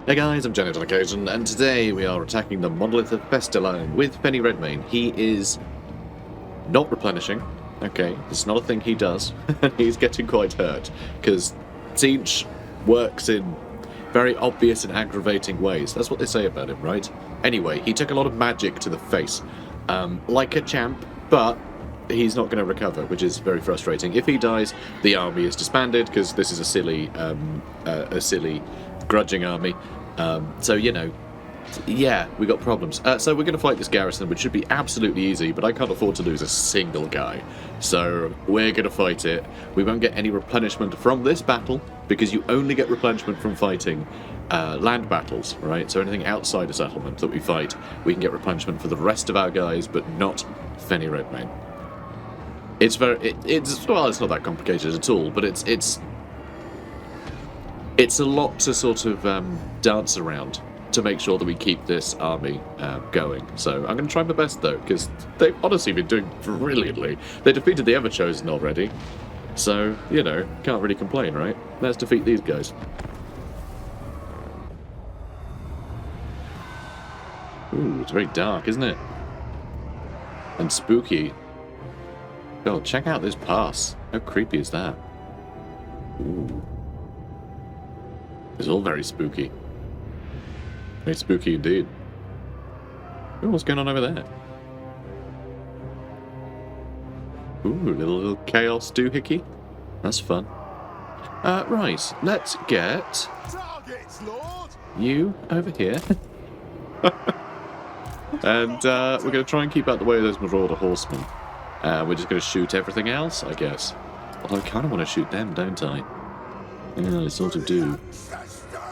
Hey guys, I'm Janet on occasion, and today we are attacking the monolith of Pestilone with Penny Redmayne. He is not replenishing. Okay, it's not a thing he does. He's getting quite hurt, because Tzeentch works in very obvious and aggravating ways. That's what they say about him, right? Anyway, he took a lot of magic to the face, like a champ, but he's not going to recover, which is very frustrating. If he dies, the army is disbanded, because this is a silly grudging army. So, you know, yeah, we got problems. So we're going to fight this garrison, which should be absolutely easy, but I can't afford to lose a single guy. So we're going to fight it. We won't get any replenishment from this battle, because you only get replenishment from fighting land battles, right? So anything outside a settlement that we fight, we can get replenishment for the rest of our guys, but not Penny Redmayne. It's it's not that complicated at all, but it's a lot to sort of dance around to make sure that we keep this army going. So I'm going to try my best, though, because they've honestly been doing brilliantly. They defeated the Everchosen already, so, you know, can't really complain, right? Let's defeat these guys. Ooh, it's very dark, isn't it? And spooky. Oh, check out this pass. How creepy is that? Ooh. It's all very spooky. Very spooky indeed. Ooh, what's going on over there? Ooh, little chaos doohickey. That's fun. Right, let's get you over here. And we're going to try and keep out the way of those marauder horsemen. We're just going to shoot everything else, I guess. Although I kind of want to shoot them, don't I? Yeah, I sort of do.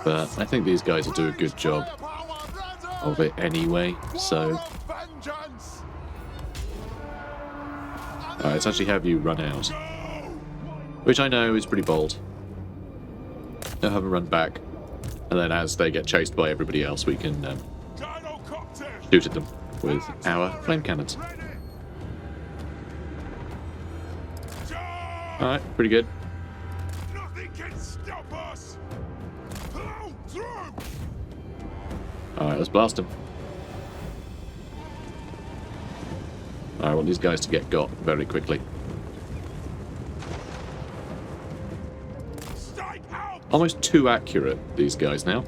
But I think these guys will do a good job of it anyway, so... Alright, let's actually have you run out. Which I know is pretty bold. They'll have them run back. And then as they get chased by everybody else, we can shoot at them with our flame cannons. Alright, pretty good. Alright, let's blast them. I want these guys to get got very quickly. Almost too accurate, these guys now.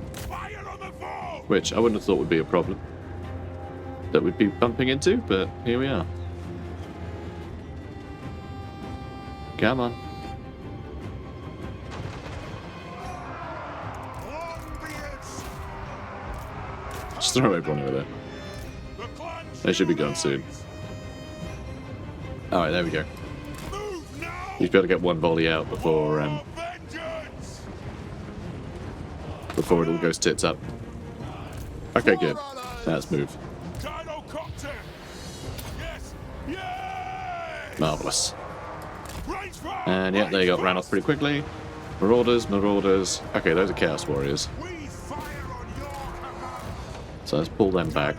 Which I wouldn't have thought would be a problem that we'd be bumping into, but here we are. Come on. Just throw everyone over there. They should be gone soon. Alright, there we go. You've got to get one volley out before it all goes tits up. Okay, good. Now let's move. Marvellous. And yeah, they got ran off pretty quickly. Marauders. Okay, those are Chaos Warriors. So let's pull them back.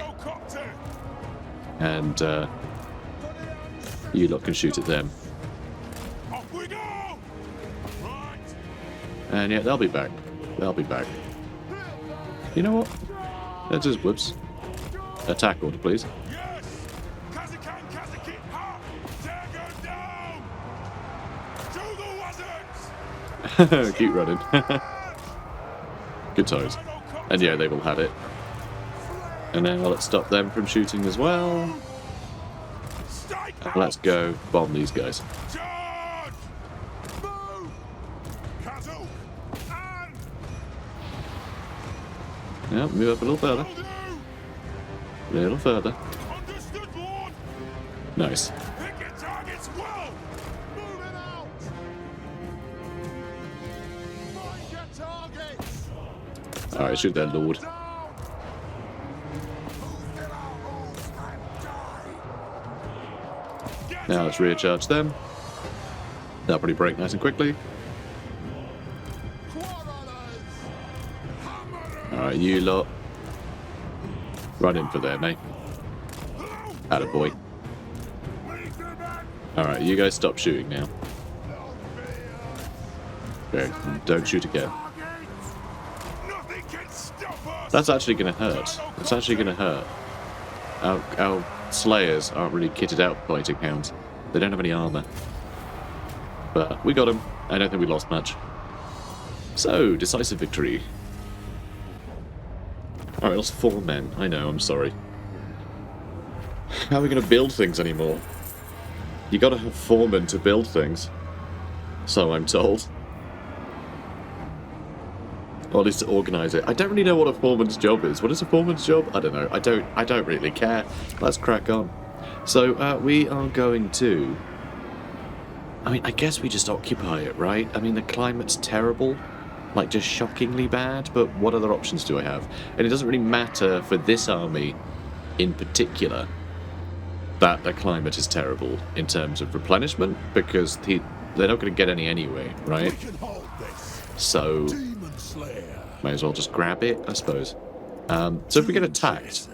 And you lot can shoot at them. And yeah, they'll be back. You know what? Let's just, whoops. Attack order, please. Keep running. Good times. And yeah, they've all had it. And now let's stop them from shooting as well. And let's go bomb these guys. Yeah, move up a little further. A little further. Nice. Alright, shoot their lord. Now let's recharge them. They'll probably break nice and quickly. Alright, you lot. Run in for there, mate. Attaboy. Alright, you guys stop shooting now. Okay, don't shoot again. That's actually going to hurt. It's actually going to hurt. Our Slayers aren't really kitted out for fighting hounds. They don't have any armour. But we got them. I don't think we lost much. So, decisive victory. Alright, lost 4 men. I know, I'm sorry. How are we going to build things anymore? You got to have 4 men to build things. So I'm told. Or at least to organise it. I don't really know what a foreman's job is. What is a foreman's job? I don't know. I don't really care. Let's crack on. So we are going to... I mean, I guess we just occupy it, right? I mean, the climate's terrible. Like, just shockingly bad. But what other options do I have? And it doesn't really matter for this army in particular that the climate is terrible in terms of replenishment, because they're not going to get any anyway, right? So, may as well just grab it, I suppose. So if we get attacked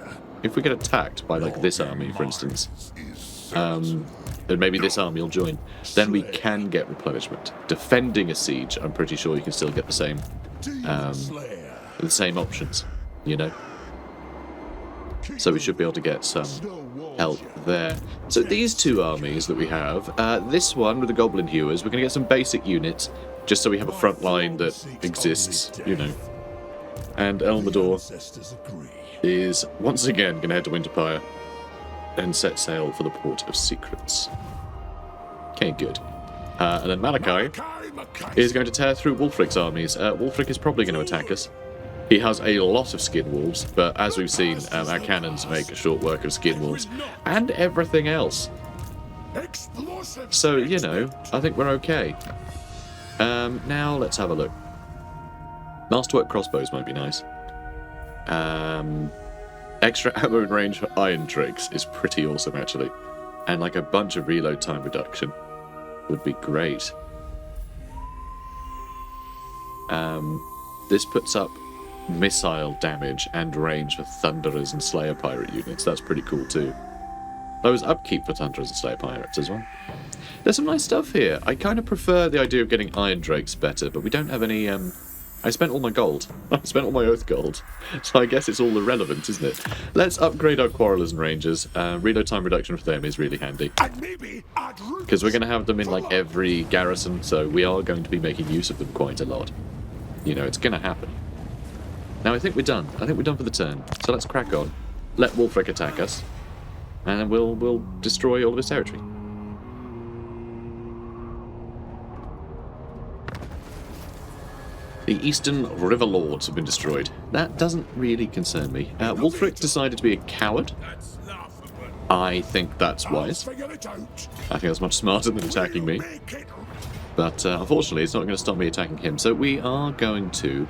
by, like, this army, for instance, and maybe this army will join, then we can get replenishment. Defending a siege, I'm pretty sure you can still get the same options, you know? So we should be able to get some help there. So these 2 armies that we have, this one with the Goblin Hewers, we're going to get some basic units, just so we have a front line that exists, you know. And Elmador is once again going to head to Winterpire and set sail for the Port of Secrets. Okay, good. And then Malakai is going to tear through Wulfrik's armies. Wulfrik is probably going to attack us. He has a lot of skin wolves, but as we've seen, our cannons make a short work of skin wolves and everything else. So, you know, I think we're okay. Now let's have a look. Masterwork crossbows might be nice. Extra ammo and range for iron tricks is pretty awesome, actually. And like a bunch of reload time reduction would be great. This puts up missile damage and range for Thunderers and Slayer Pirate units. That's pretty cool too. Those upkeep for Thunderers and Slayer Pirates as well. There's some nice stuff here. I kind of prefer the idea of getting Iron Drakes better, but we don't have any... I spent all my gold. I spent all my Oath gold. So I guess it's all irrelevant, isn't it? Let's upgrade our Quarrelers and Rangers. Reload time reduction for them is really handy. Because we're going to have them in like every garrison, so we are going to be making use of them quite a lot. You know, it's going to happen. Now I think we're done. I think we're done for the turn. So let's crack on. Let Wulfrik attack us. And then we'll destroy all of his territory. The Eastern River Lords have been destroyed. That doesn't really concern me. Wulfrik decided to be a coward. I think that's wise. I think that's much smarter than attacking me. But unfortunately, it's not going to stop me attacking him. So we are going to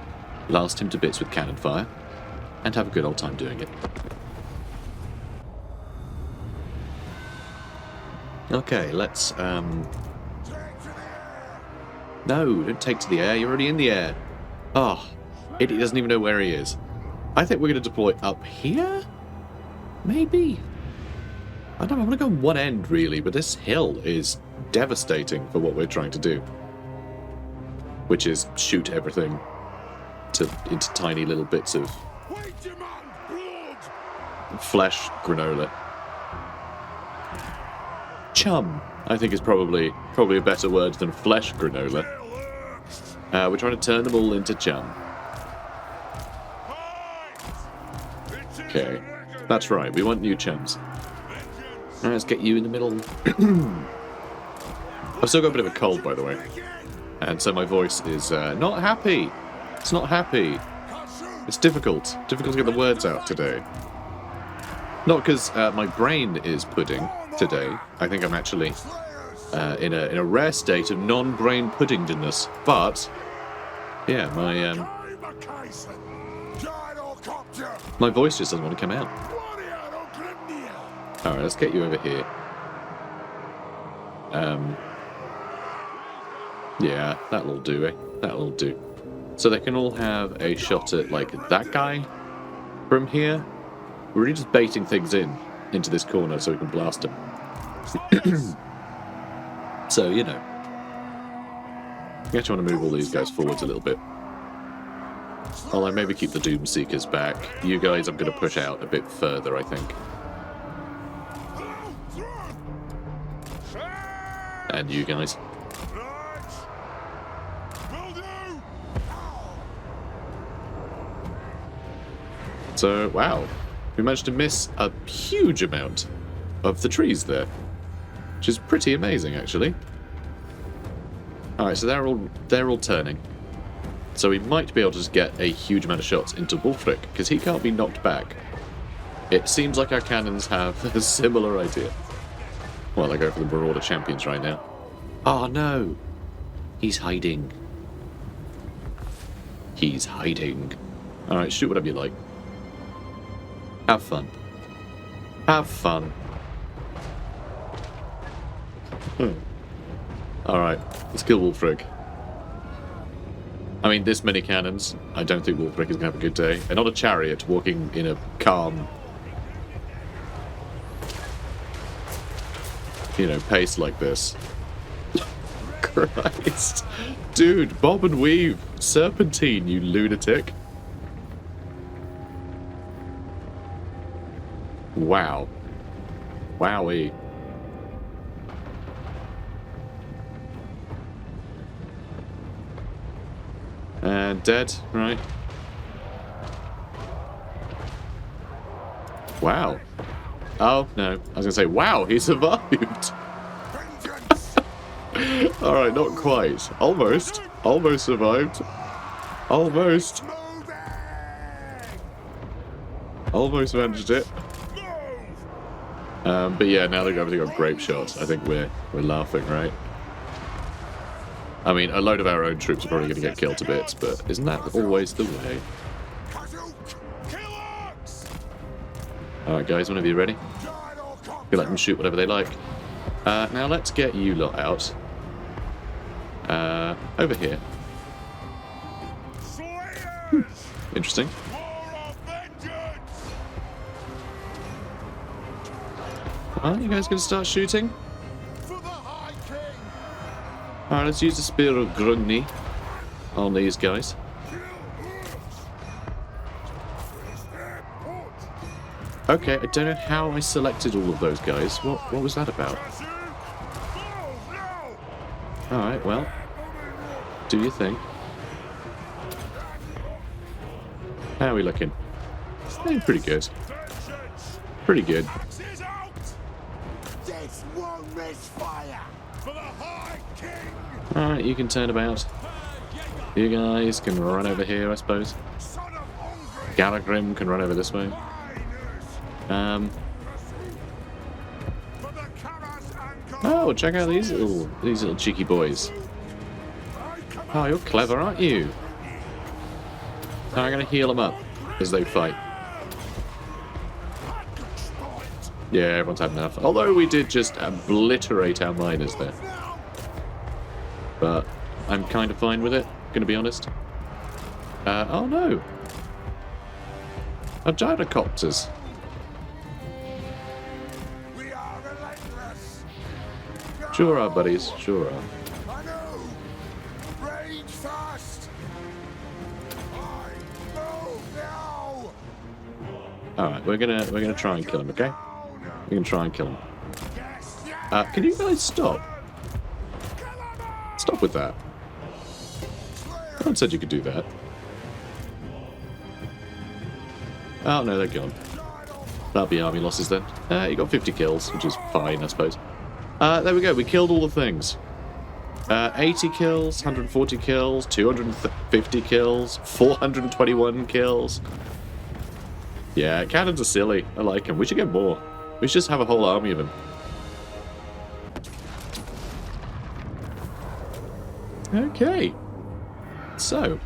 blast him to bits with cannon fire and have a good old time doing it. Okay, let's... No, don't take to the air. You're already in the air. Oh, idiot doesn't even know where he is. I think we're going to deploy up here? Maybe? I don't know, I want to go on one end, really, but this hill is devastating for what we're trying to do. Which is shoot everything into tiny little bits of flesh granola. Chum, I think, is probably a better word than flesh granola. We're trying to turn them all into chum. Okay, that's right, we want new chums. Now let's get you in the middle. I've still got a bit of a cold, by the way. And so my voice is not happy. It's not happy. It's difficult. Difficult to get the words out today. Not because my brain is pudding today. I think I'm actually in a rare state of non-brain puddingedness. But yeah, my voice just doesn't want to come out. All right, let's get you over here. Yeah, that'll do, eh? That'll do. So they can all have a shot at, like, that guy from here. We're really just baiting things into this corner so we can blast him. So, you know. We actually want to move all these guys forwards a little bit. Although maybe keep the Doomseekers back. You guys I'm going to push out a bit further, I think. And you guys. So, wow. We managed to miss a huge amount of the trees there. Which is pretty amazing, actually. Alright, so they're all turning. So we might be able to just get a huge amount of shots into Wulfrik, because he can't be knocked back. It seems like our cannons have a similar idea. Well, I go for the Marauder Champions right now. Oh no! He's hiding. He's hiding. Alright, shoot whatever you like. Have fun. Have fun. Alright, let's kill Wulfrik. I mean, this many cannons, I don't think Wulfrik is going to have a good day. And not a chariot walking in a calm, you know, pace like this. Christ. Dude, bob and weave. Serpentine, you lunatic. Wow. Wowee. And dead, right? Wow. Oh, no. I was going to say, wow, he survived. Alright, not quite. Almost. Almost survived. Almost. Almost managed it. But yeah, now they've obviously got grape shots. I think we're laughing, right? I mean, a load of our own troops are probably going to get killed to bits, but isn't that always the way? Alright guys, whenever you're ready. You let them shoot whatever they like. Now let's get you lot out. Over here. Interesting. Are you guys going to start shooting? Alright, let's use the Spirit of Grungi on these guys. Okay, I don't know how I selected all of those guys. What was that about? Alright, well, do your thing. How are we looking? Pretty good. Pretty good. Alright, you can turn about. You guys can run over here, I suppose. Galagrim can run over this way. Oh, check out these little cheeky boys. Oh, you're clever, aren't you? Now I'm going to heal them up as they fight. Yeah, everyone's had enough. Although we did just obliterate our miners there. But I'm kind of fine with it, gonna be honest. Oh no! A gyrocopters. Sure are, buddies. Sure are. Alright, we're gonna try and kill him, okay? We're gonna try and kill him. Can you guys stop? Stop with that. No one said you could do that. Oh no, they're gone. That'll be army losses then. You got 50 kills, which is fine, I suppose. There we go, we killed all the things. 80 kills, 140 kills, 250 kills, 421 kills. Yeah, cannons are silly. I like them. We should get more. We should just have a whole army of them. Okay. So.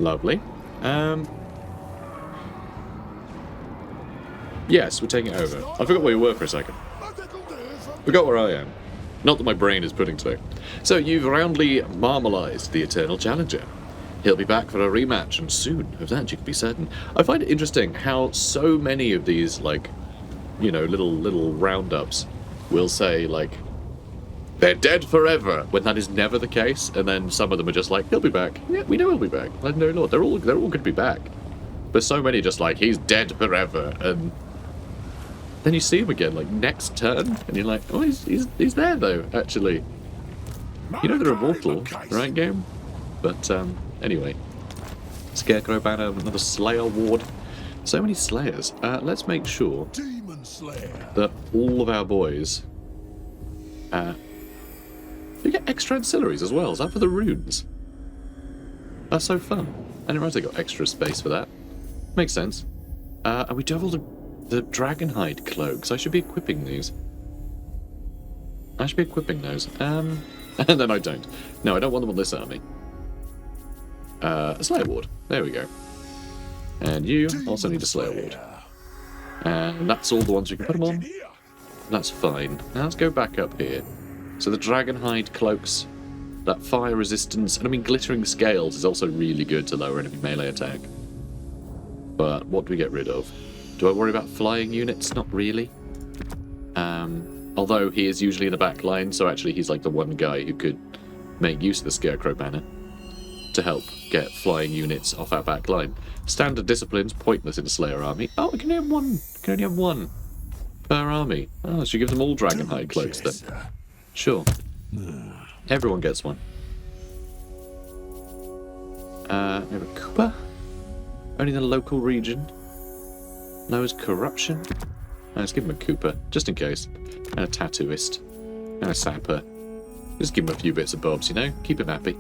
Lovely. Yes, we're taking it over. I forgot where you were for a second. Forgot where I am. Not that my brain is pudding today. So, you've roundly marmalized the Eternal Challenger. He'll be back for a rematch, and soon. Of that you can be certain. I find it interesting how so many of these, like, you know, little roundups will say, like, they're dead forever, when that is never the case, and then some of them are just like, he'll be back. Yeah, we know he'll be back. Legendary Lord. They're all going to be back. But so many just like, he's dead forever, and then you see him again, like, next turn, and you're like, oh, he's there, though, actually. You know they're immortal, right, game? But, anyway. Scarecrow banner, another Slayer ward. So many Slayers. Let's make sure that all of our boys... you get extra ancillaries as well. Is that for the runes? That's so fun. I didn't realize they got extra space for that. Makes sense. And we do have all the Dragonhide cloaks. I should be equipping these. I should be equipping those. And then I don't. No, I don't want them on this army. A Slayer ward. There we go. And you also need a Slayer ward. And that's all the ones we can put them on. That's fine. Now let's go back up here. So the Dragonhide cloaks, that fire resistance, and I mean glittering scales is also really good to lower enemy melee attack. But what do we get rid of? Do I worry about flying units? Not really. Although he is usually in the back line, so actually he's like the one guy who could make use of the Scarecrow banner to help get flying units off our back line. Standard discipline's pointless in a Slayer army. Oh, we can only have one. We can only have one per army. Oh, so you give them all Dragonhide cloaks then. Sure. Everyone gets one. We have a Cooper. Only the local region. Lowers corruption. Let's give him a Cooper, just in case. And a Tattooist. And a Sapper. Just give him a few bits of bobs, you know? Keep him happy.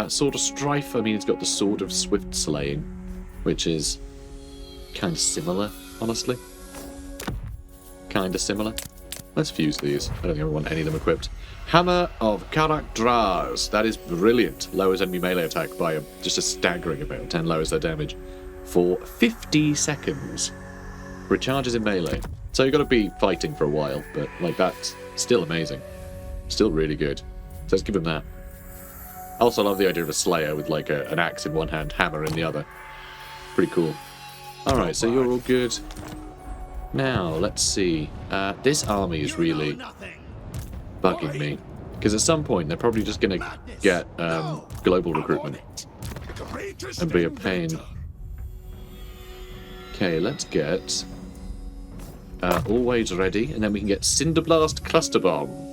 Sword of Strife, I mean, it's got the Sword of Swift Slaying, which is kind of similar, honestly. Kind of similar. Let's fuse these. I don't think I want any of them equipped. Hammer of Karak-Draz. That is brilliant. Lowers enemy melee attack by just a staggering amount and lowers their damage for 50 seconds. Recharges in melee. So you've got to be fighting for a while, but like that's still amazing. Still really good. So let's give him that. I also love the idea of a Slayer with like an axe in one hand, hammer in the other. Pretty cool. Alright, so you're all good. Now, let's see. This army is really bugging me. Because at some point, they're probably just going to get global recruitment. And be a pain. Okay, let's get always ready. And then we can get Cinderblast Cluster Bomb.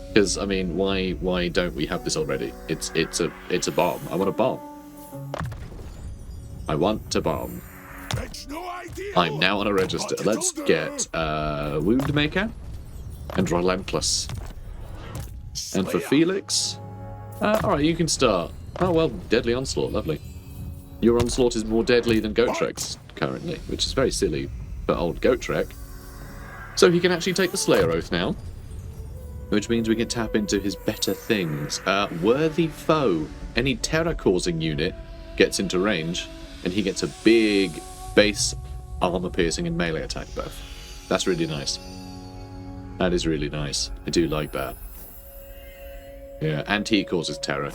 Because, I mean, why don't we have this already? It's a bomb. I want a bomb. I want a bomb. I'm now on a register. Let's get Woundmaker and Relentless. And for Felix, alright, you can start. Oh, well, Deadly Onslaught, lovely. Your Onslaught is more deadly than Gotrek's currently, which is very silly for old Gotrek. So he can actually take the Slayer Oath now, which means we can tap into his better things. Worthy Foe. Any terror-causing unit gets into range, and he gets a big base armor piercing and melee attack buff. That's really nice. That is really nice. I do like that. Yeah, and he causes terror.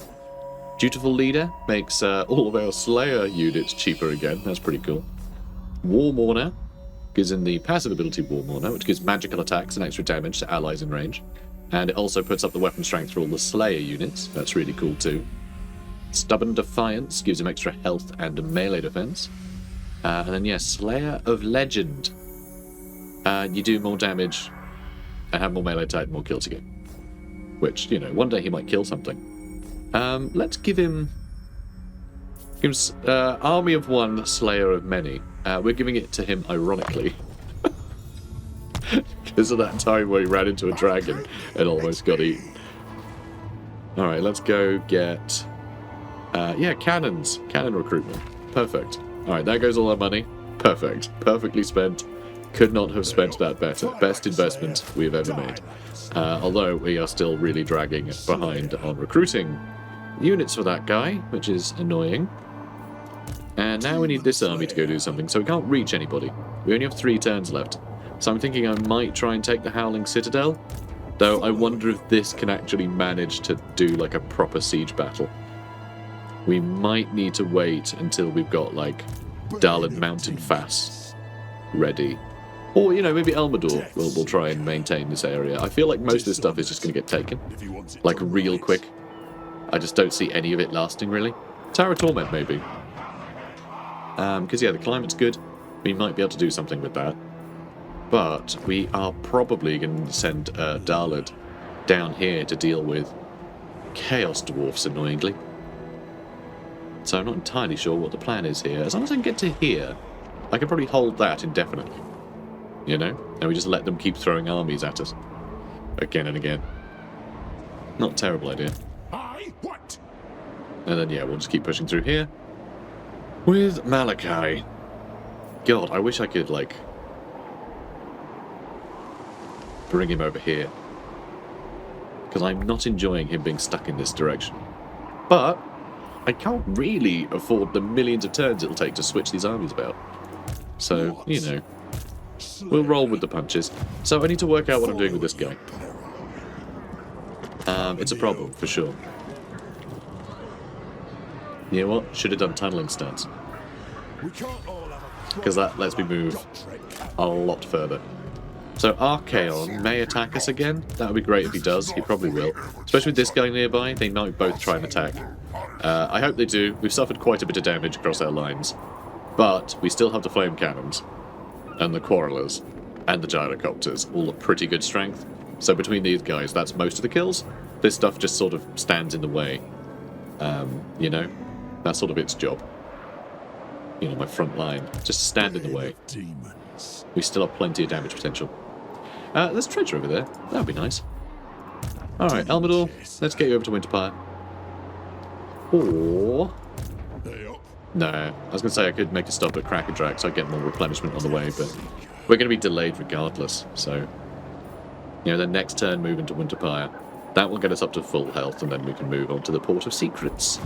Dutiful Leader makes all of our Slayer units cheaper again. That's pretty cool. War Mourner gives him the passive ability War Mourner, which gives magical attacks and extra damage to allies in range. And it also puts up the weapon strength for all the Slayer units. That's really cool too. Stubborn Defiance gives him extra health and melee defense. And then, yes, Slayer of Legend. You do more damage and have more melee attack, more kills again. Which, you know, one day he might kill something. Let's give him... Army of One, Slayer of Many. We're giving it to him ironically. Because of that time where he ran into a dragon and almost got eaten. Alright, let's go get... yeah, cannons. Cannon recruitment. Perfect. Alright, there goes all our money. Perfect. Perfectly spent. Could not have spent that better. Best investment we've ever made. Although we are still really dragging behind on recruiting units for that guy, which is annoying. And now we need this army to go do something, so we can't reach anybody. We only have 3 turns left. So I'm thinking I might try and take the Howling Citadel. Though I wonder if this can actually manage to do like a proper siege battle. We might need to wait until we've got like Darlan Mountain Fass ready. Or, you know, maybe Elmador will try and maintain this area. I feel like most of this stuff is just going to get taken. Like, real quick. I just don't see any of it lasting, really. Tower of Torment, maybe. Because, yeah, the climate's good. We might be able to do something with that. But we are probably going to send Darlad down here to deal with Chaos Dwarfs, annoyingly. So I'm not entirely sure what the plan is here. As long as I can get to here, I can probably hold that indefinitely. You know? And we just let them keep throwing armies at us. Again and again. Not a terrible idea. What? And then, yeah, we'll just keep pushing through here. With Malakai. God, I wish I could, like, bring him over here. Because I'm not enjoying him being stuck in this direction. But I can't really afford the millions of turns it'll take to switch these armies about. So, you know, we'll roll with the punches. So I need to work out what I'm doing with this guy. It's a problem, for sure. You know what? Should have done tunneling stance. Because that lets me move a lot further. So Archaon may attack us again. That would be great if he does. He probably will. Especially with this guy nearby, they might both try and attack. I hope they do. We've suffered quite a bit of damage across our lines. But we still have the flame cannons, and the quarrelers, and the gyrocopters, all at pretty good strength. So between these guys, that's most of the kills. This stuff just sort of stands in the way. You know? That's sort of its job. You know, my front line. Just stand in the way. We still have plenty of damage potential. There's treasure over there. That would be nice. Alright, Elmador, let's get you over to Winterpire. Or... no, I was going to say I could make a stop at Crackerdrag so I get more replenishment on the way, but we're going to be delayed regardless, so... you know, the next turn move into Winterpire. That will get us up to full health, and then we can move on to the Port of Secrets,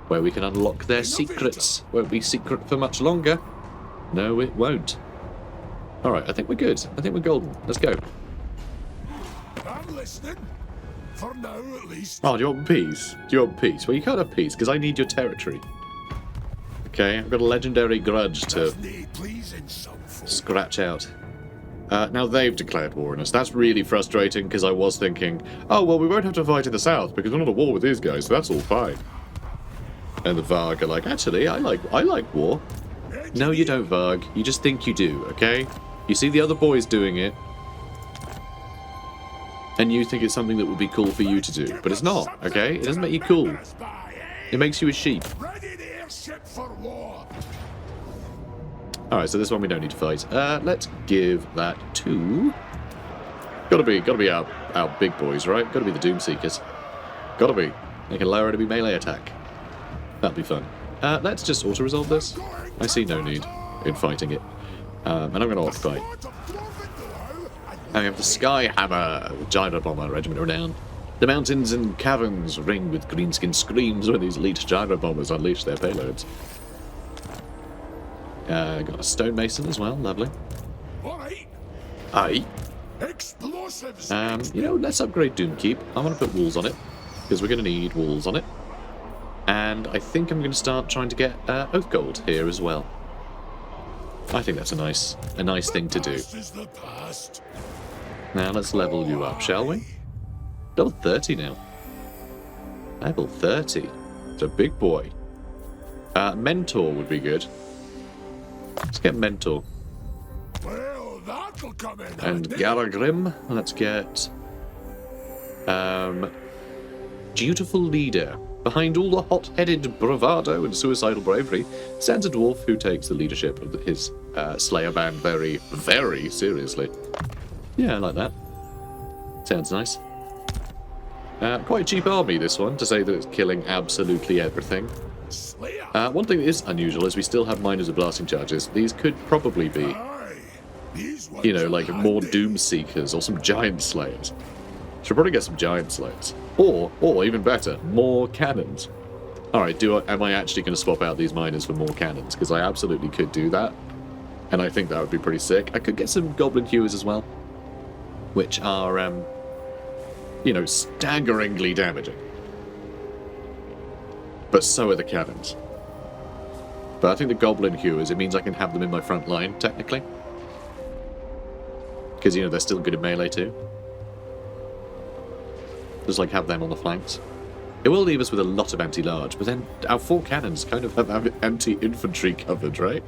where we can unlock their secrets. Won't be secret for much longer. No, it won't. Alright, I think we're good. I think we're golden. Let's go. I'm listening. For now, at least. Oh, do you want peace? Do you want peace? Well, you can't have peace, because I need your territory. Okay, I've got a legendary grudge to scratch out. Now they've declared war on us. That's really frustrating, because I was thinking, oh, well, we won't have to fight in the south, because we're not at war with these guys, so that's all fine. And the Varg are like, actually, I like war. No, you don't, Varg. You just think you do, okay? You see the other boys doing it, and you think it's something that would be cool for you to do. But it's not, okay? It doesn't make you cool. It makes you a sheep. Alright, so this one we don't need to fight. Let's give that to... Gotta be our big boys, right? Gotta be the Doomseekers. Gotta be. They can lower enemy melee attack. That'll be fun. Let's just auto-resolve this. I see no need in fighting it. And I'm going to occupy. And we have the Sky Hammer, Gyro Bomber Regiment renowned. The mountains and caverns ring with greenskin screams when these elite Gyro Bombers unleash their payloads. Got a Stonemason as well, lovely. Aye. Explosives. You know, let's upgrade Doomkeep. I'm going to put walls on it, because we're going to need walls on it. And I think I'm going to start trying to get Oath Gold here as well. I think that's a nice thing to do. Now let's level you up, shall we? Level 30 now. Level 30. It's a big boy. Mentor would be good. Let's get Mentor. Well, that'll come in And handy. Garagrim. Let's get... Dutiful Leader. Behind all the hot-headed bravado and suicidal bravery stands a dwarf who takes the leadership of his Slayer band very, very seriously. Yeah, I like that. Sounds nice. Quite a cheap army, this one, to say that it's killing absolutely everything. One thing that is unusual is we still have miners with blasting charges. These could probably be, you know, like more Doom Seekers or some Giant Slayers. Should probably get some Giant Slayers. Or even better, more cannons. Alright, am I actually going to swap out these miners for more cannons? Because I absolutely could do that. And I think that would be pretty sick. I could get some Goblin Hewers as well. Which are, you know, staggeringly damaging. But so are the cannons. But I think the Goblin Hewers, it means I can have them in my front line, technically. Because, you know, they're still good at melee too. Just like have them on the flanks. It will leave us with a lot of anti-large, but then our 4 cannons kind of have anti-infantry covered, right?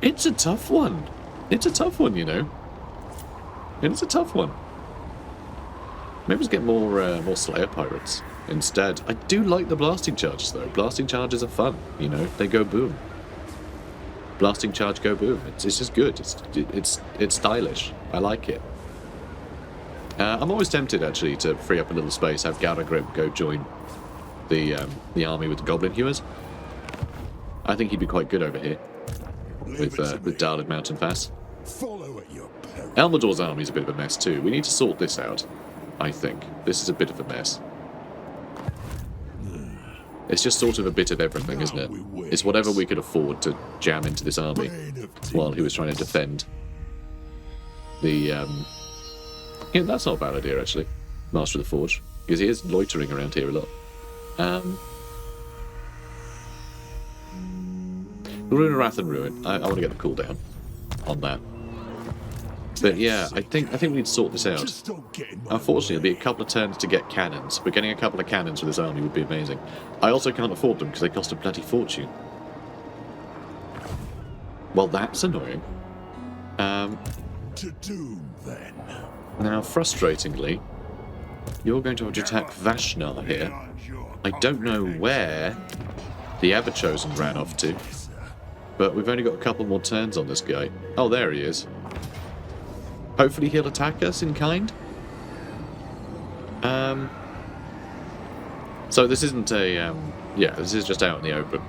It's a tough one. It's a tough one, you know. It's a tough one. Maybe let's get more Slayer Pirates instead. I do like the blasting charges, though. Blasting charges are fun, you know. They go boom. Blasting charge, go boom. It's just good. It's stylish. I like it. I'm always tempted, actually, to free up a little space, have Garagrim go join the army with the Goblin Hewers. I think he'd be quite good over here with Darlid Mountain Pass. Follow at your peril. Elmador's army's a bit of a mess too. We need to sort this out, I think. This is a bit of a mess. It's just sort of a bit of everything, isn't it? It's whatever we could afford to jam into this army while he was trying to defend the... Yeah, that's not a bad idea, actually. Master of the Forge. Because he is loitering around here a lot. Ruin of Wrath and Ruin. I want to get the cooldown on that. But yeah, I think we need to sort this out. Unfortunately, it'll be a couple of turns to get cannons, but getting a couple of cannons for this army would be amazing. I also can't afford them because they cost a bloody fortune. Well, that's annoying. To doom, then. Now, frustratingly, you're going to have to attack Vashnar here. I don't know where the Everchosen ran off to, but we've only got a couple more turns on this guy. Oh, there he is. Hopefully he'll attack us in kind. So this isn't a, yeah, this is just out in the open.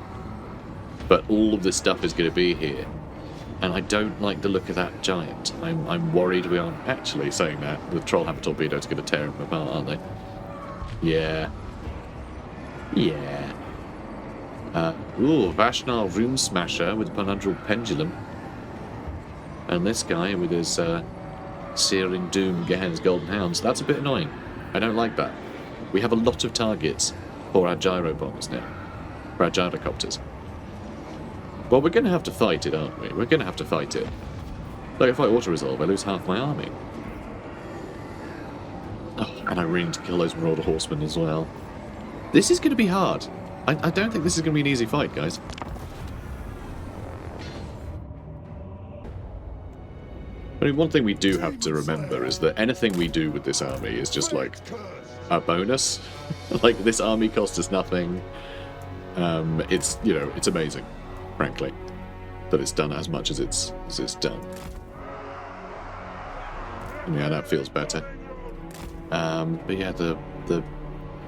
But all of this stuff is going to be here. And I don't like the look of that giant. I'm worried we aren't actually saying that. The Trollhammer torpedoes are going to tear him apart, aren't they? Yeah. Yeah. Ooh, Vashnar Rune Smasher with Penundral Pendulum. And this guy with his Searing Doom Gehen's Golden Hounds. That's a bit annoying. I don't like that. We have a lot of targets for our gyro bombers now. For our gyrocopters. Well, we're going to have to fight it, aren't we? We're going to have to fight it. Like, if I auto-resolve, I lose half my army. Oh, and I really need to kill those Marauder Horsemen as well. This is going to be hard. I don't think this is going to be an easy fight, guys. I mean, one thing we do have to remember is that anything we do with this army is just, like, a bonus. Like, this army cost us nothing. It's, you know, it's amazing. Frankly, that it's done as much as it's done. Yeah, that feels better. But yeah, the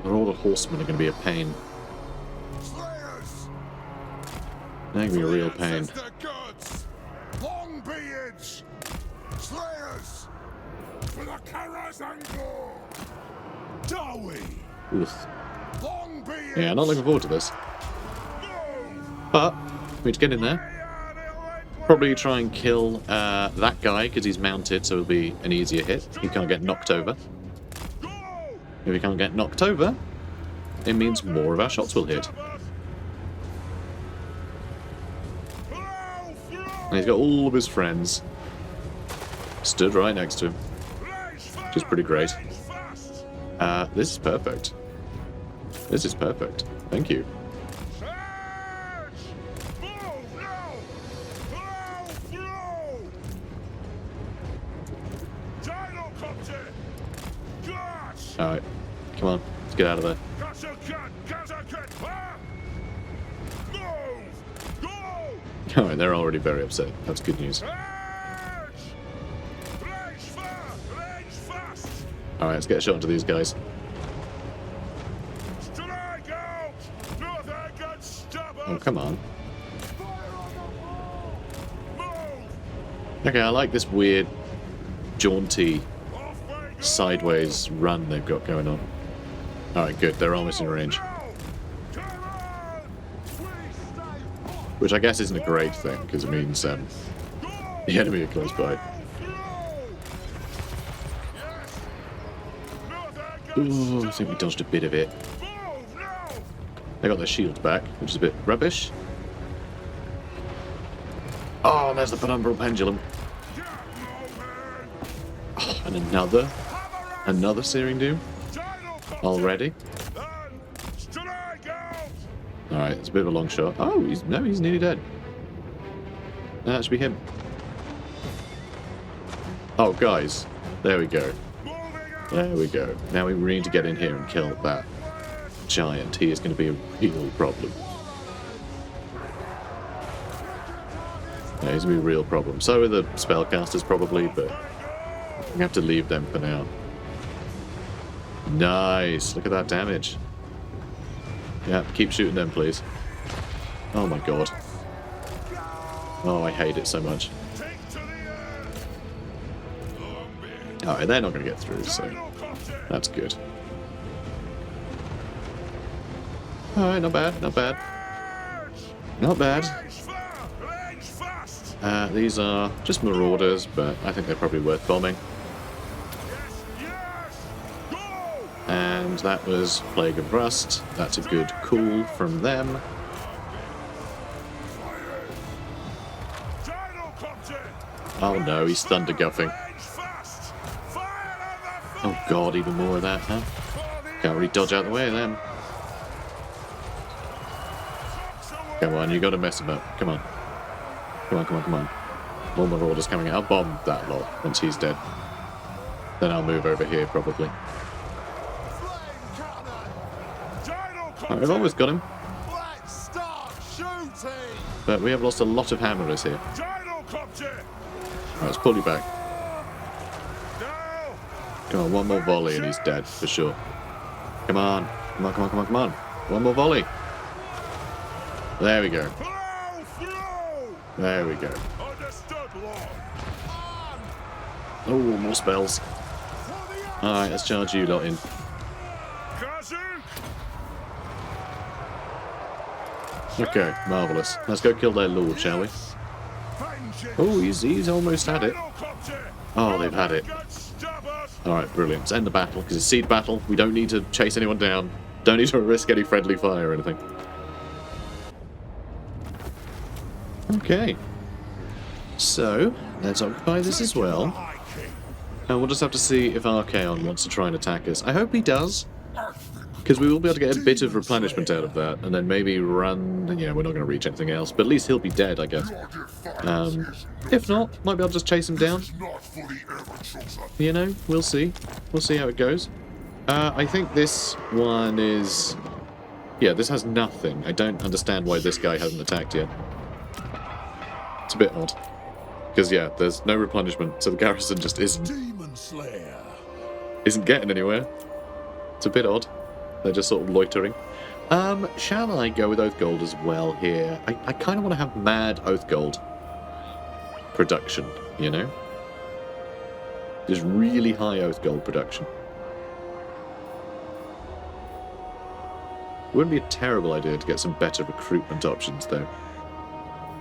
Marauder Horsemen are going to be a pain. They're going to be a real pain. Longbeards, slayers, with a Karazango, Dawi. Oof. Yeah, not looking forward to this. But we need to get in there. Probably try and kill that guy because he's mounted, so it'll be an easier hit. He can't get knocked over. If he can't get knocked over, it means more of our shots will hit. And he's got all of his friends stood right next to him, which is pretty great. This is perfect. This is perfect. Thank you. Alright, come on, let's get out of there. Alright, they're already very upset. That's good news. Alright, let's get a shot into these guys. Oh, come on. Okay, I like this weird, jaunty, sideways run they've got going on. Alright, good. They're almost in range. Which I guess isn't a great thing, because it means the enemy are close by. Ooh, I think we dodged a bit of it. They got their shields back, which is a bit rubbish. Oh, there's the Penumbral Pendulum. And another Searing Doom? Already? Alright, it's a bit of a long shot. Oh, he's nearly dead. That should be him. Oh, guys. There we go. There we go. Now we need to get in here and kill that giant. He is going to be a real problem. Yeah, he's going to be a real problem. So are the spellcasters probably, but we have to leave them for now. Nice. Look at that damage. Yeah, keep shooting them, please. Oh my god. Oh, I hate it so much. Alright, they're not going to get through, so that's good. Alright, not bad, not bad. Not bad. These are just marauders, but I think they're probably worth bombing. And that was Plague of Rust. That's a good call from them. Oh no, he's thunder guffing. Oh god, even more of that, huh? Can't really dodge out the way of them. Come on, you gotta mess him up. Come on. Come on, come on, come on. More marauders coming out. I'll bomb that lot once he's dead. Then I'll move over here, probably. Right, we've almost got him. But we have lost a lot of hammerers here. Right, let's pull you back. Come on, one more volley and he's dead, for sure. Come on. Come on, come on, come on, come on. One more volley. There we go. There we go. Oh, more spells. Alright, let's charge you lot in. Okay, marvellous. Let's go kill their lord, shall we? Oh, he's almost had it. Oh, they've had it. Alright, brilliant. Let's end the battle, because it's a seed battle. We don't need to chase anyone down. Don't need to risk any friendly fire or anything. Okay. So, let's occupy this as well. And we'll just have to see if Archaon wants to try and attack us. I hope he does. Because we will be able to get a bit of replenishment out of that, and then maybe run. Yeah, we're not going to reach anything else, but at least he'll be dead, I guess. If not, might be able to just chase him down. You know, we'll see. We'll see how it goes. I think this one is. Yeah, this has nothing. I don't understand why this guy hasn't attacked yet. It's a bit odd. Because yeah, there's no replenishment, so the garrison just isn't getting anywhere. It's a bit odd. They're just sort of loitering. Shall I go with Oath Gold as well here? I kind of want to have mad Oath Gold production, you know? Just really high Oath Gold production. Wouldn't be a terrible idea to get some better recruitment options, though,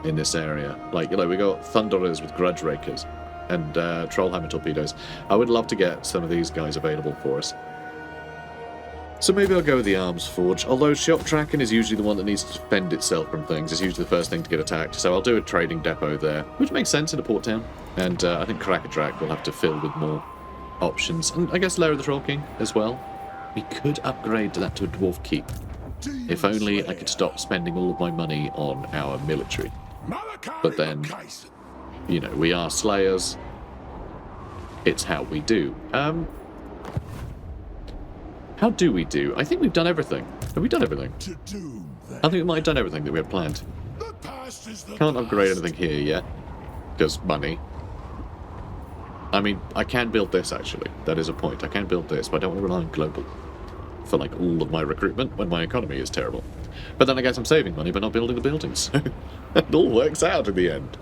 in this area. Like, you know, we got Thunderers with Grudge Rakers and Trollhammer Torpedoes. I would love to get some of these guys available for us. So maybe I'll go with the Arms Forge, although Shop Tracking is usually the one that needs to defend itself from things. It's usually the first thing to get attacked, so I'll do a trading depot there, which makes sense in a port town. And I think Crackerjack will have to fill with more options. And I guess Lair of the Troll King as well. We could upgrade that to a Dwarf Keep. If only I could stop spending all of my money on our military. But then, you know, we are Slayers. It's how we do. How do we do? I think we've done everything. Have we done everything? I think we might have done everything that we had planned. Can't upgrade anything here yet. Because money. I mean, I can build this, actually. That is a point. I can build this, but I don't want to rely on global for, like, all of my recruitment when my economy is terrible. But then I guess I'm saving money by not building the buildings. So it all works out in the end.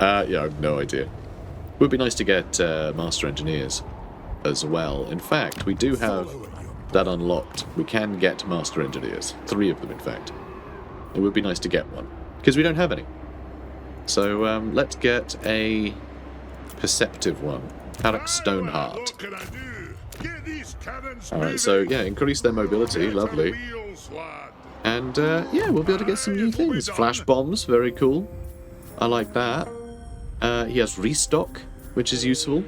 Yeah, I have no idea. It would be nice to get Master Engineers as well. In fact, we do have that unlocked. We can get Master Engineers. 3 of them, in fact. It would be nice to get one. Because we don't have any. So let's get a perceptive one. Parak Stoneheart. Alright, so yeah, increase their mobility. Lovely. And yeah, we'll be able to get some new things. Flash bombs, very cool. I like that. He has restock, which is useful.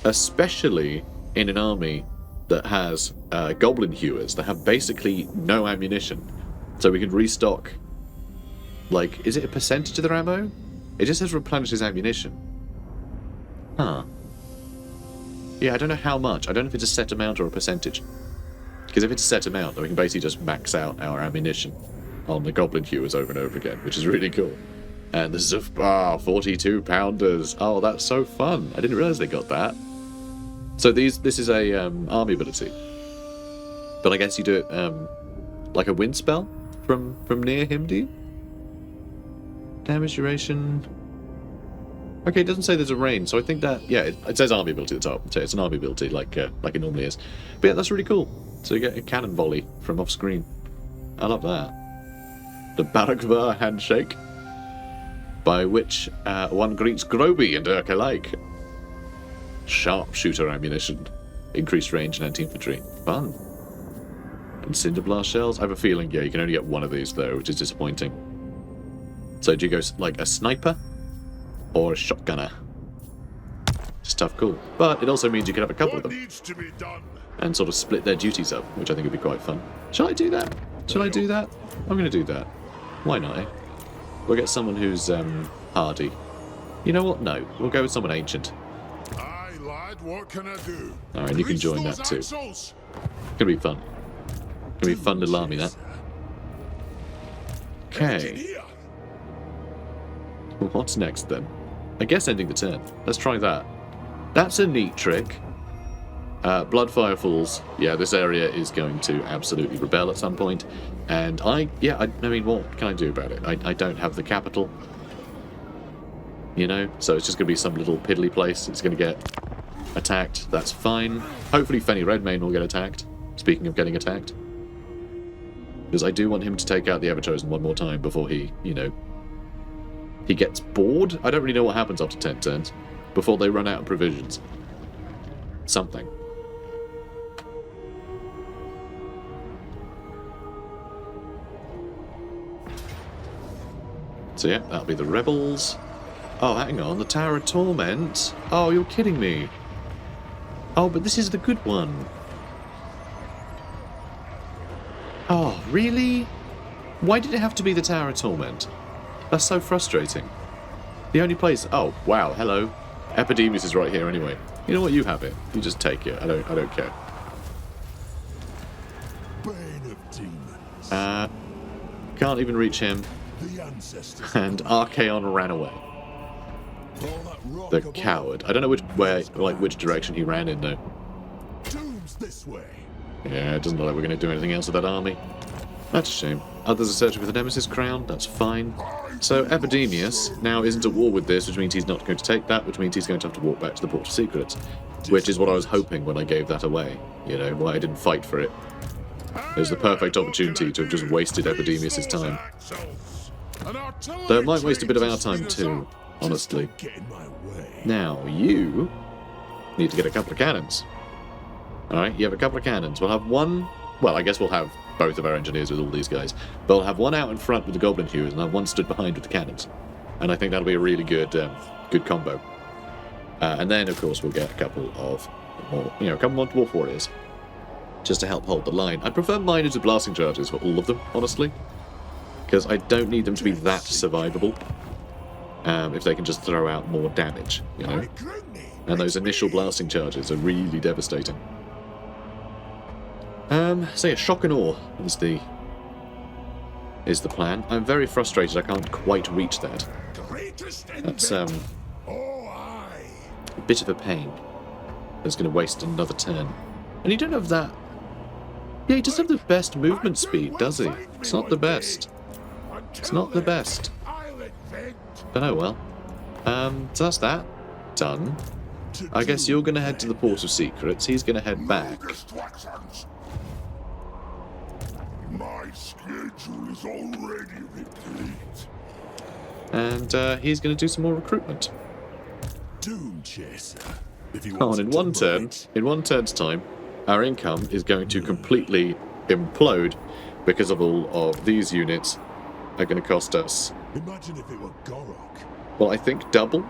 Especially in an army that has goblin hewers that have basically no ammunition. So we can restock, like, is it a percentage of their ammo? It just says replenishes ammunition. Huh. Yeah, I don't know how much. I don't know if it's a set amount or a percentage. Because if it's a set amount, then we can basically just max out our ammunition on the goblin hewers over and over again, which is really cool. And this is a 42 pounders. Oh, that's so fun. I didn't realize they got that. So this is a army ability. But I guess you do it like a wind spell from near him, do you? Damage duration. Okay, it doesn't say there's a range, so I think that, yeah, it says army ability at the top. So it's an army ability like it normally is. But yeah, that's really cool. So you get a cannon volley from off screen. I love that. The Barakvar handshake, by which one greets Groby and Urk alike. Sharpshooter ammunition, increased range and anti-infantry. Fun. And cinder blast shells. I have a feeling, yeah, you can only get one of these though, which is disappointing. So do you go like a sniper or a shotgunner? Just tough call. But it also means you can have a couple of them and sort of split their duties up, which I think would be quite fun. Shall I do that? Shall I do that? I'm going to do that. Why not, eh? We'll get someone who's hardy. You know what? No. We'll go with someone ancient. Aye, lad, what can I do? Alright, you can join that too. It's going to be fun. It's going to be a fun little army, that. Okay. Well, what's next then? I guess ending the turn. Let's try that. That's a neat trick. Bloodfire Falls. Yeah, this area is going to absolutely rebel at some point. And I mean, what can I do about it? I don't have the capital. You know? So it's just going to be some little piddly place. It's going to get attacked. That's fine. Hopefully Fenny Redmane will get attacked. Speaking of getting attacked. Because I do want him to take out the Everchosen one more time before he, you know, he gets bored. I don't really know what happens after 10 turns. Before they run out of provisions. Something. So yeah, that'll be the rebels. Oh, hang on, the Tower of Torment. Oh, you're kidding me. Oh, but this is the good one. Oh, really? Why did it have to be the Tower of Torment? That's so frustrating. The only place... Oh, wow, hello. Epidemius is right here anyway. You know what? You have it. You just take it. I don't care. Bane of demons. Can't even reach him. The ancestors. And Archaon ran away. The coward. I don't know which direction he ran in though. Doom's this way. Yeah, it doesn't look like we're going to do anything else with that army. That's a shame. Others are searching for the Nemesis crown. That's fine. So Epidemius now isn't at war with this, which means he's not going to take that, which means he's going to have to walk back to the Port of Secrets, which is what I was hoping when I gave that away. You know, why I didn't fight for it. It was the perfect opportunity to have just wasted Epidemius' time. Though it might waste a bit of our time too, honestly. Now, you need to get a couple of cannons. Alright, you have a couple of cannons. We'll have one... Well, I guess we'll have both of our engineers with all these guys. But we'll have one out in front with the Goblin Hewers and have one stood behind with the cannons. And I think that'll be a really good good combo. And then, of course, we'll get a couple of more, a couple more Dwarf Warriors. Just to help hold the line. I'd prefer miners with blasting charges for all of them, honestly. Because I don't need them to be that survivable. If they can just throw out more damage, you know. And those initial blasting charges are really devastating. So yeah, shock and awe is the plan. I'm very frustrated I can't quite reach that. That's a bit of a pain. That's going to waste another turn. And you don't have that... Yeah, he doesn't have the best movement speed, does he? It's not the best. It's not the best. But oh well. So that's that. Done. I guess you're going to head to the Port of Secrets. He's going to head back. My schedule is already replete. And he's going to do some more recruitment. Doom Chaser. Oh, and in one turn's time, our income is going to completely implode because of all of these units are going to cost us. Imagine if it were Gorok. Well, I think double.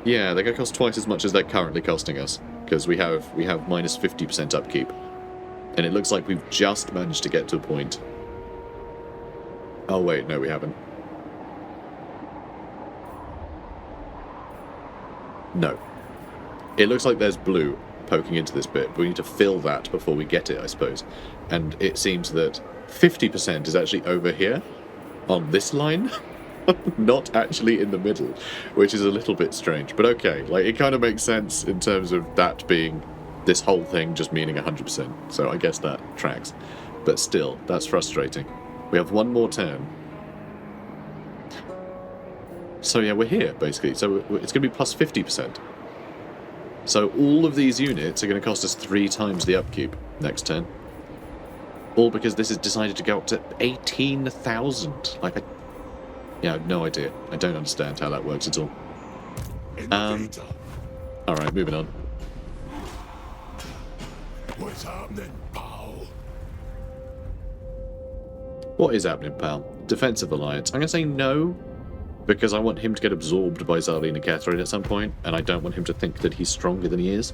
Yeah, they're going to cost twice as much as they're currently costing us, because we have minus 50% upkeep. And it looks like we've just managed to get to a point. Oh wait, no we haven't. No. It looks like there's blue poking into this bit, but we need to fill that before we get it, I suppose. And it seems that 50% is actually over here, on this line, not actually in the middle, which is a little bit strange. But okay, like, it kind of makes sense in terms of that being this whole thing just meaning 100%, so I guess that tracks. But still, that's frustrating. We have one more turn. So yeah, we're here, basically. So it's going to be plus 50%. So all of these units are going to cost us 3 times the upkeep next turn. All because this has decided to go up to 18,000. Like, I have no idea. I don't understand how that works at all. Alright, moving on. What's happening, pal? What is happening, pal? Defensive Alliance. I'm going to say no, because I want him to get absorbed by Zarlina Catherine at some point, and I don't want him to think that he's stronger than he is.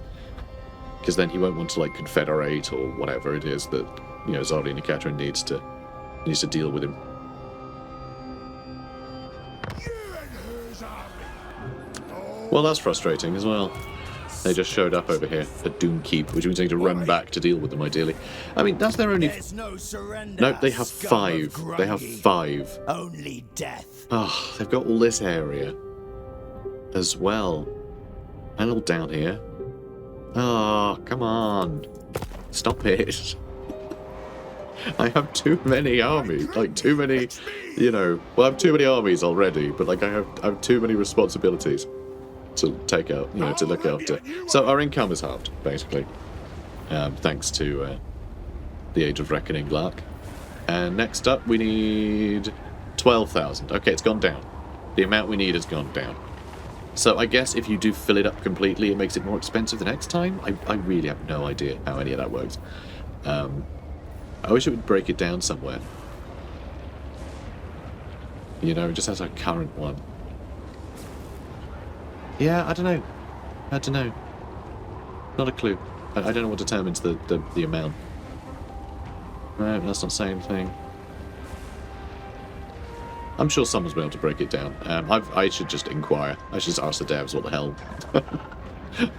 Because then he won't want to, like, confederate or whatever it is that, you know, Zarlina Catherine needs to deal with him. Well, that's frustrating as well. They just showed up over here at Doomkeep, which means I need to run back to deal with them, ideally. I mean, that's their only... There's no surrender. Nope, they have 5. They have 5. Only death. Oh, they've got all this area as well. And all down here. Oh, come on. Stop it. I have too many armies. Like, too many, you know... Well, I have too many armies already, but, like, I have too many responsibilities to take out, you know, to look after. So our income is halved, basically. Thanks to the Age of Reckoning Lark. And next up, we need 12,000. Okay, it's gone down. The amount we need has gone down. So I guess if you do fill it up completely, it makes it more expensive the next time. I really have no idea how any of that works. I wish it would break it down somewhere. You know, just as our current one. Yeah, I don't know. Not a clue. I don't know what determines the amount. No, that's not saying anything. I'm sure someone's been able to break it down. I should just inquire. I should just ask the devs what the hell...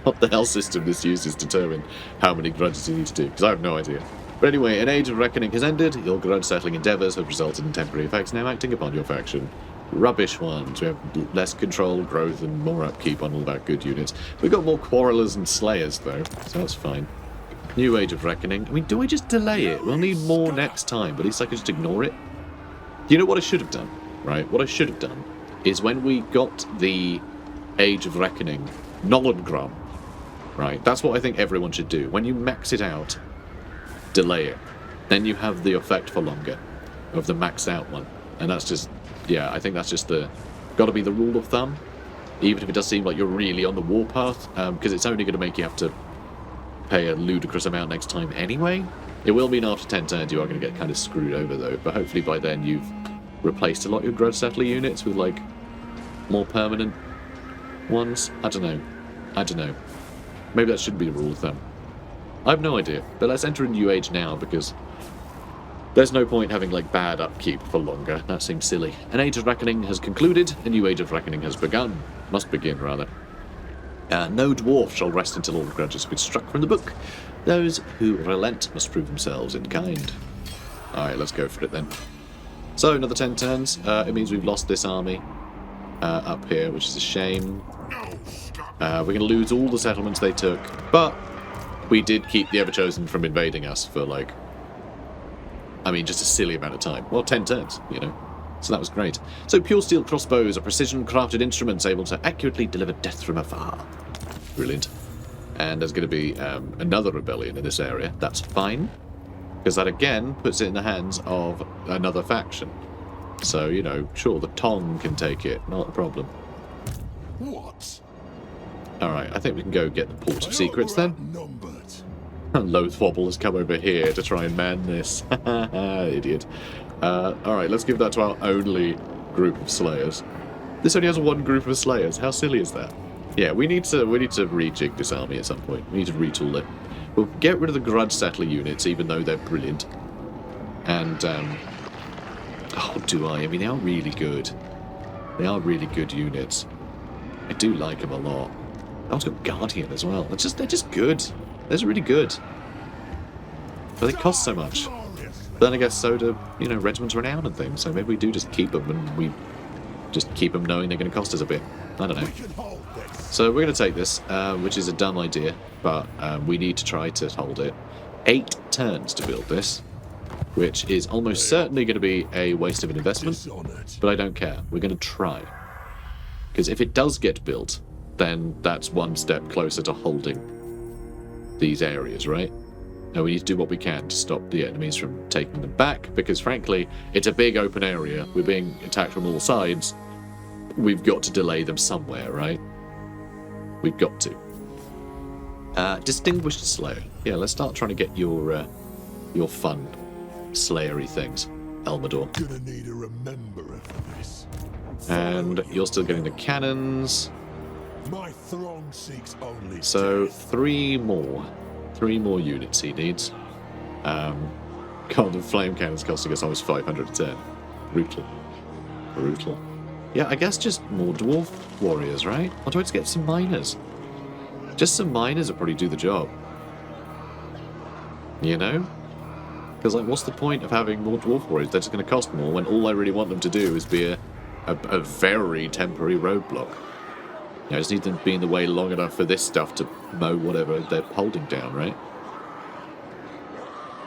what the hell system this uses to determine how many grudges you need to do, because I have no idea. But anyway, an Age of Reckoning has ended. Your grudge-settling endeavours have resulted in temporary effects now acting upon your faction. Rubbish ones. We have less control, growth, and more upkeep on all of our good units. We've got more Quarrelers and Slayers, though, so that's fine. New Age of Reckoning. I mean, do I just delay it? We'll need more next time, but at least I can just ignore it. You know what I should have done, right? What I should have done is when we got the Age of Reckoning Nollengrum, right? That's what I think everyone should do. When you max it out, delay it. Then you have the effect for longer of the maxed out one. And that's just... yeah, I think that's just gotta be the rule of thumb, even if it does seem like you're really on the warpath, because it's only going to make you have to pay a ludicrous amount next time anyway. It will mean after 10 turns you are going to get kind of screwed over, though, but hopefully by then you've replaced a lot of your grudge settler units with, like, more permanent ones. I don't know. Maybe that shouldn't be the rule of thumb. I have no idea, but let's enter a new age now, because there's no point having, like, bad upkeep for longer. That seems silly. An Age of Reckoning has concluded. A new Age of Reckoning has begun. Must begin, rather. No dwarf shall rest until all grudges have been struck from the book. Those who relent must prove themselves in kind. Alright, let's go for it then. So, another 10 turns. It means we've lost this army up here, which is a shame. We're going to lose all the settlements they took, but we did keep the Everchosen from invading us for, like, I mean, just a silly amount of time. Well, 10 turns, you know. So that was great. So pure steel crossbows are precision-crafted instruments able to accurately deliver death from afar. Brilliant. And there's going to be another rebellion in this area. That's fine, because that again puts it in the hands of another faction. So, you know, sure, the Tong can take it. Not a problem. What? Alright, I think we can go get the Port of Secrets then. Loathwobble has come over here to try and man this. Idiot. Alright, let's give that to our only group of Slayers. This only has one group of Slayers. How silly is that? Yeah, we need to rejig this army at some point. We need to retool it. We'll get rid of the grudge settler units, even though they're brilliant. And oh, do I? I mean, they are really good. They are really good units. I do like them a lot. I've also got Guardian as well. They're just good. They're really good. But they cost so much. Then I guess so do, you know, Regiments Renown and things. So maybe we do just keep them, and we just keep them knowing they're going to cost us a bit. I don't know. So we're going to take this, which is a dumb idea, but we need to try to hold it. 8 turns to build this, which is almost certainly going to be a waste of an investment, but I don't care. We're going to try. Because if it does get built, then that's one step closer to holding these areas, right? Now we need to do what we can to stop the enemies from taking them back, because frankly, it's a big open area. We're being attacked from all sides. We've got to delay them somewhere, right? We've got to. Distinguished Slayer. Yeah, let's start trying to get your fun slayery things. Elmador. Gonna need a rememberer for this. And you're still getting the cannons. My throng seeks only So death. 3 more. 3 more units he needs. God, the flame cannons costing us almost 500 a turn. Brutal. Brutal. Yeah, I guess just more dwarf warriors, right? Or do I just get some miners? Just some miners will probably do the job. You know? Because, like, what's the point of having more dwarf warriors? They're just going to cost more when all I really want them to do is be a very temporary roadblock. You know, I just need them to be in the way long enough for this stuff to mow whatever they're holding down, right?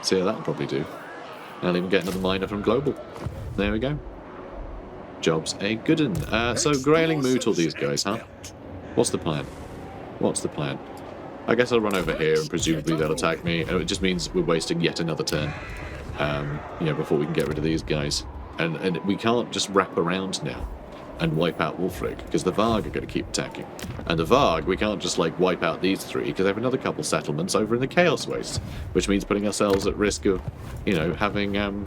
So yeah, that'll probably do. I'll even get another miner from Global. There we go. Job's a good one. So Grayling Moot all these guys, huh? What's the plan? What's the plan? I guess I'll run over here and presumably they'll attack me. And it just means we're wasting yet another turn. You know, before we can get rid of these guys. And we can't just wrap around now and wipe out Wulfrik, because the Varg are going to keep attacking. And the Varg, we can't just, like, wipe out these 3, because they have another couple settlements over in the Chaos Waste, which means putting ourselves at risk of, you know, having, I was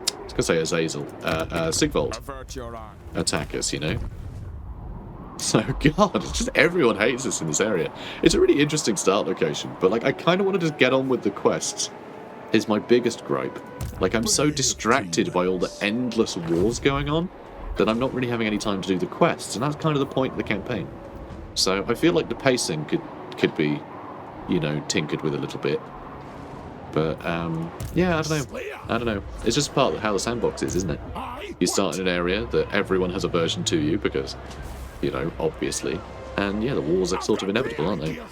going to say Azazel, Sigvold attack us, you know? So, God, it's just everyone hates us in this area. It's a really interesting start location, but, like, I kind of want to just get on with the quests, is my biggest gripe. Like, I'm so distracted by all the endless wars going on, that I'm not really having any time to do the quests, and that's kind of the point of the campaign. So I feel like the pacing could be, you know, tinkered with a little bit. But, yeah, I don't know. It's just part of how the sandbox is, isn't it? You start in an area that everyone has aversion to you because, you know, obviously. And, yeah, the wars are sort of inevitable, aren't they?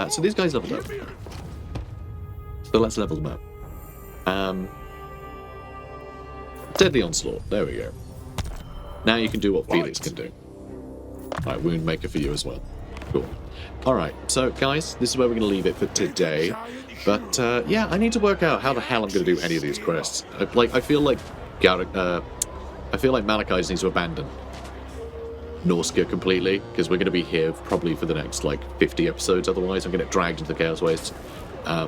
So these guys leveled up. So let's level them up. Deadly Onslaught, there we go. Now you can do what Felix can do. Right, Wound Maker for you as well. Cool. Alright, so guys, this is where we're going to leave it for today. But, yeah, I need to work out how the hell I'm going to do any of these quests. I feel like Malakai needs to abandon Norska completely, because we're going to be here probably for the next, like, 50 episodes, otherwise I'm going to get dragged into the Chaos Wastes.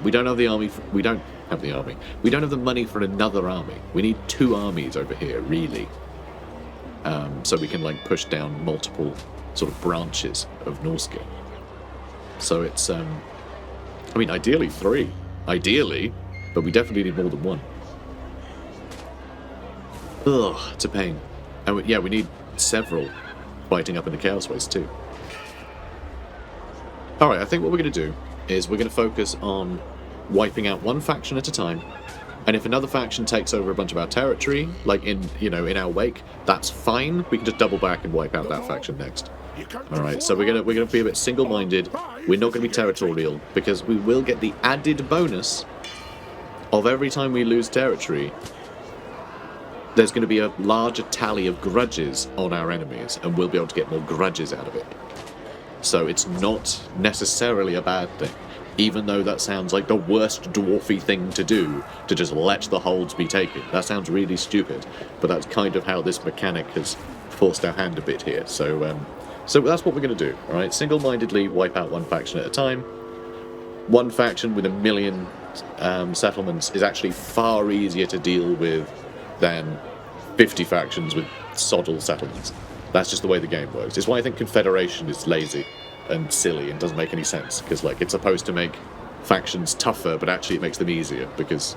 We don't have the army. We don't have the army. We don't have the money for another army. We need 2 armies over here, really. So we can, like, push down multiple sort of branches of Norska. So it's, I mean, ideally 3. Ideally, but we definitely need more than 1. Ugh, it's a pain. And we need several fighting up in the Chaos Waste too. Alright, I think what we're going to do is we're going to focus on wiping out one faction at a time, and if another faction takes over a bunch of our territory, like in our wake, that's fine. We can just double back and wipe out that faction next. All right, so we're gonna be a bit single-minded. We're not going to be territorial, because we will get the added bonus of every time we lose territory, there's going to be a larger tally of grudges on our enemies, and we'll be able to get more grudges out of it. So it's not necessarily a bad thing, even though that sounds like the worst dwarfy thing to do, to just let the holds be taken. That sounds really stupid, but that's kind of how this mechanic has forced our hand a bit here. So that's what we're going to do, all right? Single-mindedly wipe out one faction at a time. One faction with 1 million settlements is actually far easier to deal with than 50 factions with soddle settlements. That's just the way the game works. It's why I think Confederation is lazy and silly and doesn't make any sense, because like it's supposed to make factions tougher, but actually it makes them easier because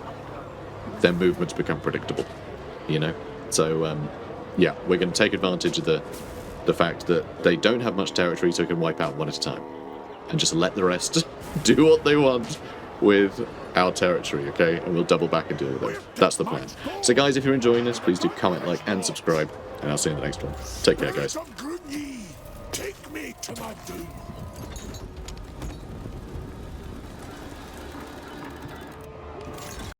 their movements become predictable, you know? So, yeah, we're going to take advantage of the fact that they don't have much territory, so we can wipe out one at a time. And just let the rest do what they want with our territory, okay? And we'll double back and do it. That's the plan. So, guys, if you're enjoying this, please do comment, like, and subscribe. And I'll see you in the next one. Take care, guys. Spirit of Grungi, take me to my doom.